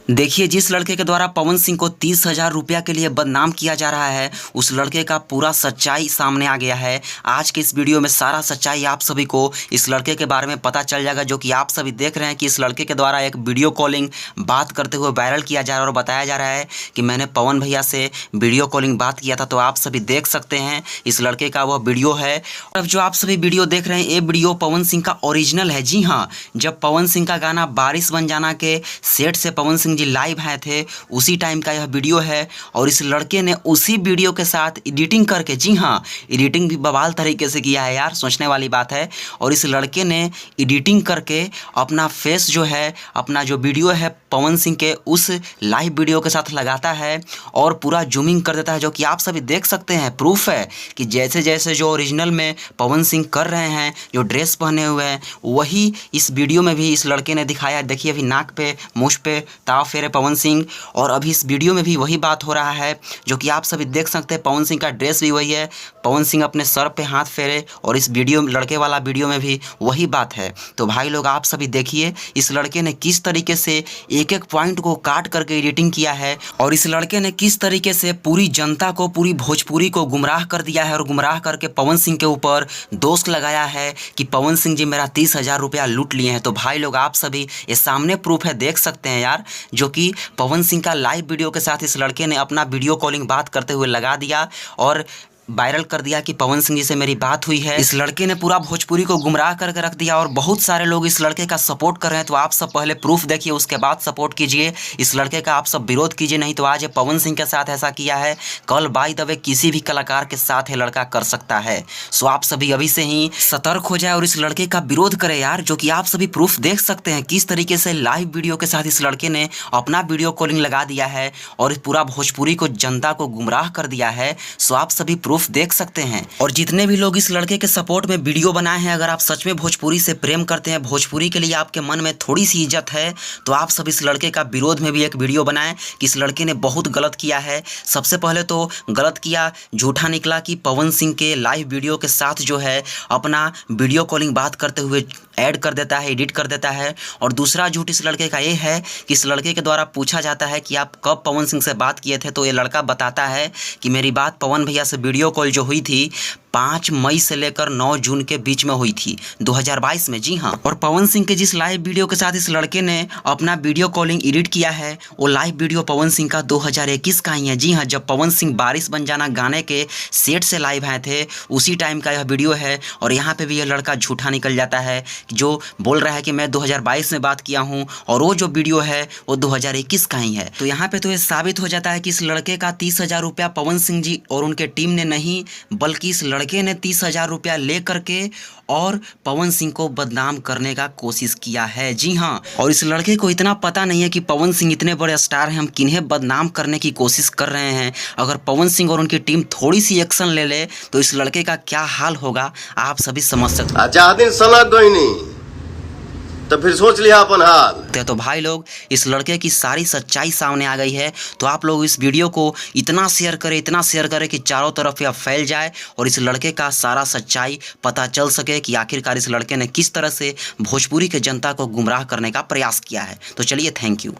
देखिए, जिस लड़के के द्वारा पवन सिंह को 30,000 रुपया के लिए बदनाम किया जा रहा है, उस लड़के का पूरा सच्चाई सामने आ गया है। आज के इस वीडियो में सारा सच्चाई आप सभी को इस लड़के के बारे में पता चल जाएगा, जो कि आप सभी देख रहे हैं कि इस लड़के के द्वारा एक वीडियो कॉलिंग बात करते हुए वायरल किया जा रहा है और बताया जा रहा है कि मैंने पवन भैया से वीडियो कॉलिंग बात किया था। तो आप सभी देख सकते हैं इस लड़के का वह वीडियो है। अब जो आप सभी वीडियो देख रहे हैं, ये वीडियो पवन सिंह का ओरिजिनल है। जी हाँ, जब पवन सिंह का गाना बारिश बन जाना के सेट से पवन सिंह जी लाइव आए थे, उसी टाइम का यह वीडियो है। और इस लड़के ने उसी वीडियो के साथ एडिटिंग करके, जी हाँ, एडिटिंग भी बवाल तरीके से किया है यार, सोचने वाली बात है। और इस लड़के ने एडिटिंग करके अपना फेस जो है, अपना जो वीडियो है पवन सिंह के, उस लाइव वीडियो के साथ लगाता है और पूरा जूमिंग कर देता है, जो कि आप सभी देख सकते हैं। प्रूफ है कि जैसे जैसे जो ओरिजिनल में पवन सिंह कर रहे हैं, जो ड्रेस पहने हुए हैं, वही इस वीडियो में भी इस लड़के ने दिखाया है। देखिए, अभी नाक पे मुँह पे ताव फेरे पवन सिंह, और अभी इस वीडियो में भी वही बात हो रहा है, जो कि आप सभी देख सकते हैं। पवन सिंह का ड्रेस भी वही है, पवन सिंह अपने सर पे हाथ फेरे, और इस वीडियो लड़के वाला वीडियो में भी वही बात है। तो भाई लोग, आप सभी देखिए इस लड़के ने किस तरीके से एक एक पॉइंट को काट करके एडिटिंग किया है, और इस लड़के ने किस तरीके से पूरी जनता को, पूरी भोजपुरी को गुमराह कर दिया है, और गुमराह करके पवन सिंह के ऊपर दोष लगाया है कि पवन सिंह जी मेरा 30,000 रुपया लूट लिए हैं। तो भाई लोग, आप सभी ये सामने प्रूफ है, देख सकते हैं यार, जो कि पवन सिंह का लाइव वीडियो के साथ इस लड़के ने अपना वीडियो कॉलिंग बात करते हुए लगा दिया और वायरल कर दिया कि पवन सिंह जी से मेरी बात हुई है। इस लड़के ने पूरा भोजपुरी को गुमराह करके रख दिया, और बहुत सारे लोग इस लड़के का सपोर्ट कर रहे हैं। तो आप सब पहले प्रूफ देखिए, उसके बाद सपोर्ट कीजिए। इस लड़के का आप सब विरोध कीजिए, नहीं तो आज ये पवन सिंह के साथ ऐसा किया है, कल बाय द वे किसी भी कलाकार के साथ ये लड़का कर सकता है। सो आप सभी अभी से ही सतर्क हो जाए और इस लड़के का विरोध करें यार, जो कि आप सभी प्रूफ देख सकते हैं किस तरीके से लाइव वीडियो के साथ इस लड़के ने अपना वीडियो कॉलिंग लगा दिया है और पूरा भोजपुरी को, जनता को गुमराह कर दिया है। सो आप सभी प्रूफ देख सकते हैं। और जितने भी लोग इस लड़के के सपोर्ट में वीडियो बनाए हैं, अगर आप सच में भोजपुरी से प्रेम करते हैं, भोजपुरी के लिए आपके मन में थोड़ी सी इज्जत है, तो आप सब इस लड़के का विरोध में भी एक वीडियो बनाएं कि इस लड़के ने बहुत गलत किया है। सबसे पहले तो गलत किया, झूठा निकला कि पवन सिंह के लाइव वीडियो के साथ जो है अपना वीडियो कॉलिंग बात करते हुए ऐड कर देता है, एडिट कर देता है। और दूसरा झूठ इस लड़के का ये है कि इस लड़के के द्वारा पूछा जाता है कि आप कब पवन सिंह से बात किए थे, तो ये लड़का बताता है कि मेरी बात पवन भैया से वीडियो कॉल जो हुई थी 5 मई से लेकर 9 जून के बीच में हुई थी, 2022 में। जी हाँ, और पवन सिंह के जिस लाइव वीडियो के साथ इस लड़के ने अपना वीडियो कॉलिंग एडिट किया है, वो लाइव वीडियो पवन सिंह का 2021 का ही है। जी हाँ, जब पवन सिंह बारिश बन जाना गाने के सेट से लाइव आए थे, उसी टाइम का यह वीडियो है। और यहाँ पे भी यह लड़का झूठा निकल जाता है, जो बोल रहा है कि मैं 2022 में बात किया हूँ, और वो जो वीडियो है वो 2021 का ही है। तो यहाँ पे तो ये साबित हो जाता है कि इस लड़के का 30,000 रुपया पवन सिंह जी और उनके टीम ने नहीं, बल्कि इस लड़के ने 30,000 रुपया ले करके और पवन सिंह को बदनाम करने का कोशिश किया है। जी हाँ, और इस लड़के को इतना पता नहीं है कि पवन सिंह इतने बड़े स्टार हैं, हम किन्हें बदनाम करने की कोशिश कर रहे हैं। अगर पवन सिंह और उनकी टीम थोड़ी सी एक्शन ले ले तो इस लड़के का क्या हाल होगा, आप सभी समझ सकते हैं। तो फिर सोच लिया अपन हाल। तो भाई लोग, इस लड़के की सारी सच्चाई सामने आ गई है। तो आप लोग इस वीडियो को इतना शेयर करें, इतना शेयर करें कि चारों तरफ यह फैल जाए और इस लड़के का सारा सच्चाई पता चल सके कि आखिरकार इस लड़के ने किस तरह से भोजपुरी के जनता को गुमराह करने का प्रयास किया है। तो चलिए, थैंक यू।